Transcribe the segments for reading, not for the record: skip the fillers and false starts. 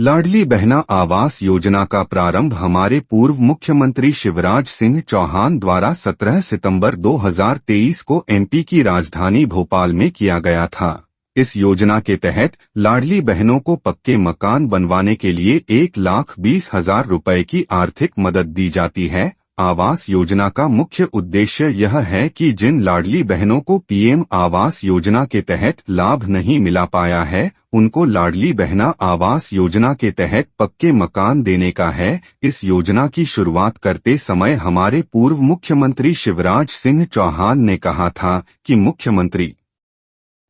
लाडली बहना आवास योजना का प्रारंभ हमारे पूर्व मुख्यमंत्री शिवराज सिंह चौहान द्वारा 17 सितंबर 2023 को एमपी की राजधानी भोपाल में किया गया था। इस योजना के तहत लाडली बहनों को पक्के मकान बनवाने के लिए 1,20,000 रुपए की आर्थिक मदद दी जाती है। आवास योजना का मुख्य उद्देश्य यह है कि जिन लाडली बहनों को पीएम आवास योजना के तहत लाभ नहीं मिला पाया है, उनको लाडली बहना आवास योजना के तहत पक्के मकान देने का है। इस योजना की शुरुआत करते समय हमारे पूर्व मुख्यमंत्री शिवराज सिंह चौहान ने कहा था कि मुख्यमंत्री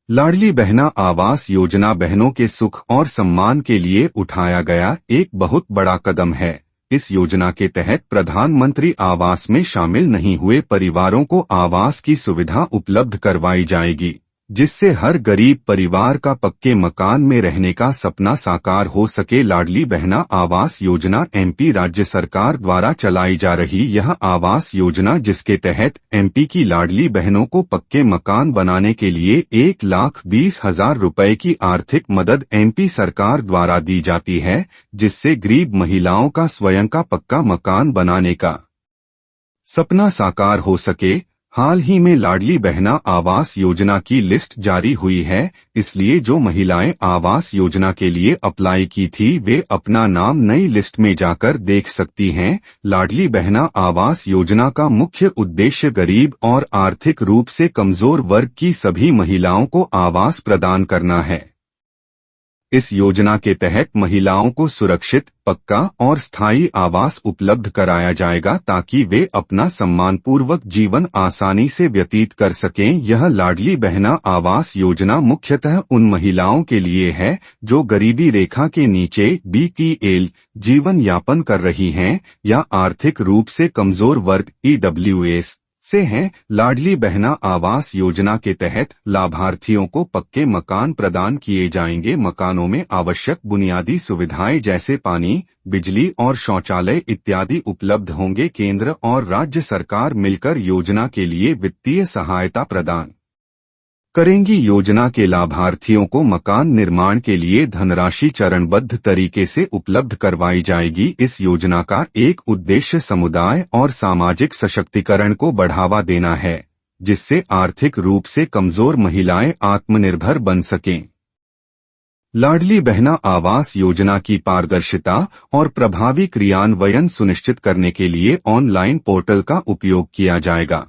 लाडली बहना आवास योजना बहनों के सुख और सम्मान के लिए उठाया गया एक बहुत बड़ा कदम है। इस योजना के तहत प्रधानमंत्री आवास में शामिल नहीं हुए परिवारों को आवास की सुविधा उपलब्ध करवाई जाएगी, जिससे हर गरीब परिवार का पक्के मकान में रहने का सपना साकार हो सके। लाडली बहना आवास योजना एमपी राज्य सरकार द्वारा चलाई जा रही यह आवास योजना, जिसके तहत एमपी की लाडली बहनों को पक्के मकान बनाने के लिए 1,20,000 रुपए की आर्थिक मदद एमपी सरकार द्वारा दी जाती है, जिससे गरीब महिलाओं का स्वयं का पक्का मकान बनाने का सपना साकार हो सके। हाल ही में लाडली बहना आवास योजना की लिस्ट जारी हुई है, इसलिए जो महिलाएं आवास योजना के लिए अप्लाई की थी वे अपना नाम नई लिस्ट में जाकर देख सकती हैं। लाडली बहना आवास योजना का मुख्य उद्देश्य गरीब और आर्थिक रूप से कमजोर वर्ग की सभी महिलाओं को आवास प्रदान करना है। इस योजना के तहत महिलाओं को सुरक्षित, पक्का और स्थायी आवास उपलब्ध कराया जाएगा ताकि वे अपना सम्मानपूर्वक जीवन आसानी से व्यतीत कर सकें। यह लाडली बहना आवास योजना मुख्यतः उन महिलाओं के लिए है जो गरीबी रेखा के नीचे बीपीएल जीवन यापन कर रही हैं या आर्थिक रूप से कमजोर वर्ग ईडब्ल्यूएस से हैं। लाडली बहना आवास योजना के तहत लाभार्थियों को पक्के मकान प्रदान किए जाएंगे। मकानों में आवश्यक बुनियादी सुविधाएं जैसे पानी, बिजली और शौचालय इत्यादि उपलब्ध होंगे। केंद्र और राज्य सरकार मिलकर योजना के लिए वित्तीय सहायता प्रदान करेंगी। योजना के लाभार्थियों को मकान निर्माण के लिए धनराशि चरणबद्ध तरीके से उपलब्ध करवाई जाएगी। इस योजना का एक उद्देश्य समुदाय और सामाजिक सशक्तिकरण को बढ़ावा देना है, जिससे आर्थिक रूप से कमजोर महिलाएं आत्मनिर्भर बन सकें। लाडली बहना आवास योजना की पारदर्शिता और प्रभावी क्रियान्वयन सुनिश्चित करने के लिए ऑनलाइन पोर्टल का उपयोग किया जाएगा।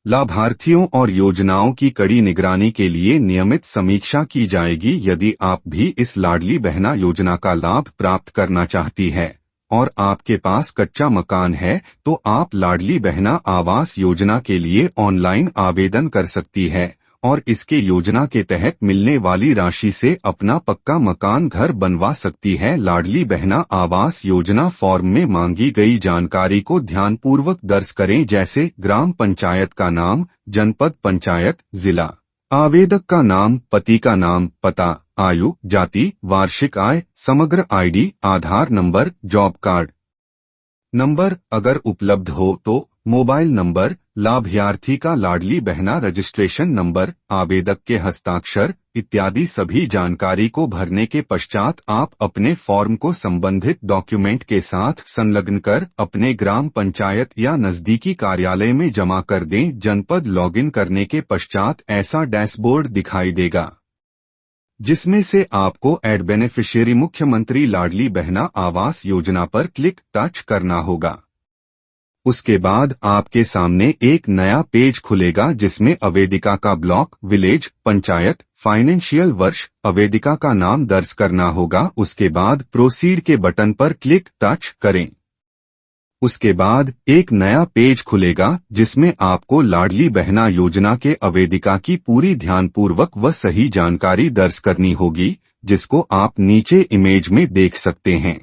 लाभार्थियों और योजनाओं की कड़ी निगरानी के लिए नियमित समीक्षा की जाएगी। यदि आप भी इस लाडली बहना योजना का लाभ प्राप्त करना चाहती है और आपके पास कच्चा मकान है, तो आप लाडली बहना आवास योजना के लिए ऑनलाइन आवेदन कर सकती है और इसके योजना के तहत मिलने वाली राशि से अपना पक्का मकान घर बनवा सकती है। लाडली बहना आवास योजना फॉर्म में मांगी गई जानकारी को ध्यानपूर्वक दर्ज करें, जैसे ग्राम पंचायत का नाम, जनपद पंचायत, जिला, आवेदक का नाम, पति का नाम, पता, आयु, जाति, वार्षिक आय, समग्र आईडी, आधार नंबर, जॉब कार्ड नंबर अगर उपलब्ध हो तो, मोबाइल नंबर, लाभार्थी का लाडली बहना रजिस्ट्रेशन नंबर, आवेदक के हस्ताक्षर इत्यादि सभी जानकारी को भरने के पश्चात आप अपने फॉर्म को संबंधित डॉक्यूमेंट के साथ संलग्न कर अपने ग्राम पंचायत या नजदीकी कार्यालय में जमा कर दें। जनपद लॉगिन करने के पश्चात ऐसा डैशबोर्ड दिखाई देगा, जिसमें से आपको ऐड बेनिफिशियरी मुख्यमंत्री लाडली बहना आवास योजना पर क्लिक टच करना होगा। उसके बाद आपके सामने एक नया पेज खुलेगा जिसमें अवेदिका का ब्लॉक, विलेज, पंचायत, फाइनेंशियल वर्ष, अवेदिका का नाम दर्ज करना होगा। उसके बाद प्रोसीड के बटन पर क्लिक टच करें। उसके बाद एक नया पेज खुलेगा जिसमें आपको लाडली बहना योजना के अवेदिका की पूरी ध्यानपूर्वक व सही जानकारी दर्ज करनी होगी, जिसको आप नीचे इमेज में देख सकते हैं।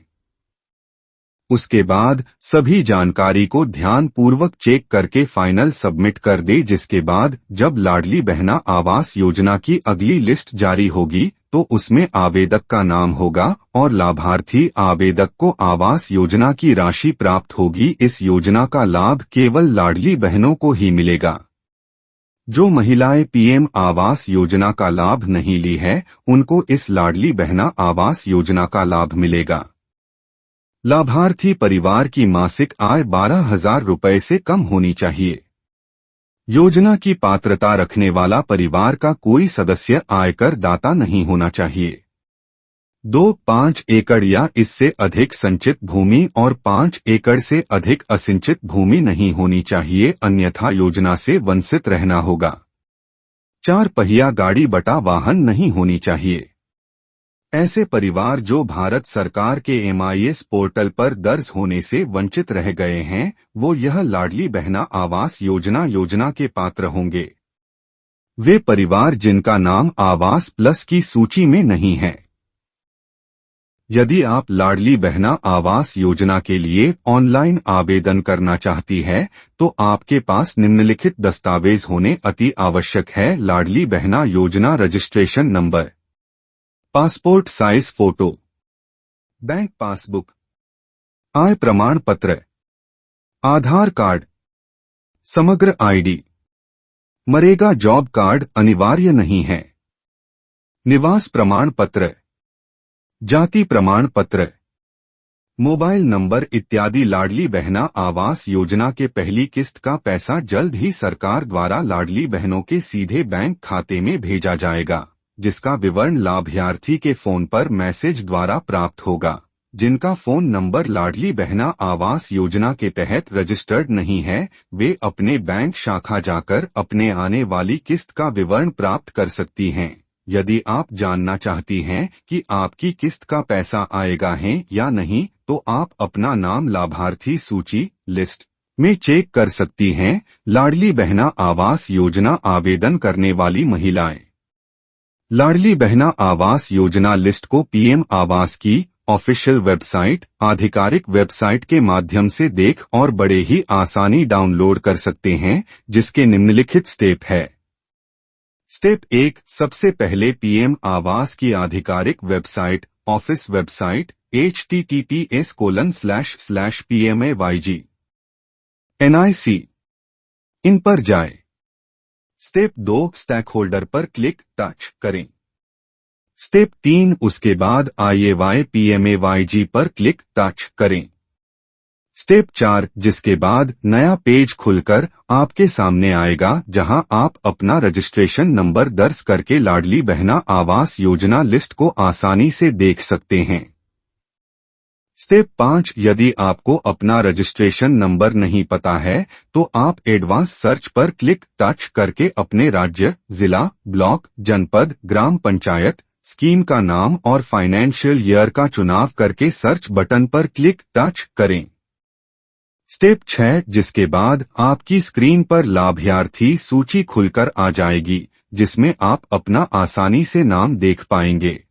उसके बाद सभी जानकारी को ध्यानपूर्वक चेक करके फाइनल सबमिट कर दे, जिसके बाद जब लाडली बहना आवास योजना की अगली लिस्ट जारी होगी तो उसमें आवेदक का नाम होगा और लाभार्थी आवेदक को आवास योजना की राशि प्राप्त होगी। इस योजना का लाभ केवल लाडली बहनों को ही मिलेगा। जो महिलाएं पीएम आवास योजना का लाभ नहीं ली है, उनको इस लाडली बहना आवास योजना का लाभ मिलेगा। लाभार्थी परिवार की मासिक आय 12,000 रुपए से कम होनी चाहिए। योजना की पात्रता रखने वाला परिवार का कोई सदस्य आयकर दाता नहीं होना चाहिए। 2-5 एकड़ या इससे अधिक संचित भूमि और 5 एकड़ से अधिक असिंचित भूमि नहीं होनी चाहिए, अन्यथा योजना से वंचित रहना होगा। 4 पहिया गाड़ी बटा वाहन नहीं होनी चाहिए। ऐसे परिवार जो भारत सरकार के MIS पोर्टल पर दर्ज होने से वंचित रह गए हैं, वो यह लाडली बहना आवास योजना के पात्र होंगे। वे परिवार जिनका नाम आवास प्लस की सूची में नहीं है। यदि आप लाडली बहना आवास योजना के लिए ऑनलाइन आवेदन करना चाहती है, तो आपके पास निम्नलिखित दस्तावेज होने अति आवश्यक है। Ladli Behna Yojana registration number, passport size photo, bank passbook, आय प्रमाण पत्र, आधार कार्ड, समग्र ID, मरेगा जॉब कार्ड अनिवार्य नहीं है, निवास प्रमाण पत्र, जाति प्रमाण पत्र, मोबाइल नंबर इत्यादि। लाडली बहना आवास योजना के पहली किस्त का पैसा जल्द ही सरकार द्वारा लाडली बहनों के सीधे बैंक खाते में भेजा जाएगा, जिसका विवरण लाभार्थी के फोन पर मैसेज द्वारा प्राप्त होगा। जिनका फोन नंबर लाडली बहना आवास योजना के तहत रजिस्टर्ड नहीं है, वे अपने बैंक शाखा जाकर अपने आने वाली किस्त का विवरण प्राप्त कर सकती हैं। यदि आप जानना चाहती हैं कि आपकी किस्त का पैसा आएगा है या नहीं, तो आप अपना नाम लाभार्थी सूची लिस्ट में चेक कर सकती हैं। लाडली बहना आवास योजना आवेदन करने वाली महिलाएं लाडली बहना आवास योजना लिस्ट को पीएम आवास की ऑफिशियल वेबसाइट, आधिकारिक वेबसाइट के माध्यम से देख और बड़े ही आसानी डाउनलोड कर सकते हैं, जिसके निम्नलिखित स्टेप है। स्टेप 1, सबसे पहले पीएम आवास की आधिकारिक वेबसाइट, ऑफिस वेबसाइट https://pmayg.nic इन पर जाएं। स्टेप 2, स्टैक होल्डर पर क्लिक टच करें। स्टेप 3, उसके बाद IAY-PMAYG पर क्लिक टच करें। स्टेप 4, जिसके बाद नया पेज खुलकर आपके सामने आएगा, जहां आप अपना रजिस्ट्रेशन नंबर दर्ज करके लाडली बहना आवास योजना लिस्ट को आसानी से देख सकते हैं। स्टेप 5, यदि आपको अपना रजिस्ट्रेशन नंबर नहीं पता है, तो आप एडवांस सर्च पर क्लिक टच करके अपने राज्य, जिला, ब्लॉक, जनपद, ग्राम पंचायत, स्कीम का नाम और फाइनेंशियल ईयर का चुनाव करके सर्च बटन पर क्लिक टच करें। स्टेप 6, जिसके बाद आपकी स्क्रीन पर लाभार्थी सूची खुलकर आ जाएगी, जिसमें आप अपना आसानी से नाम देख पाएंगे।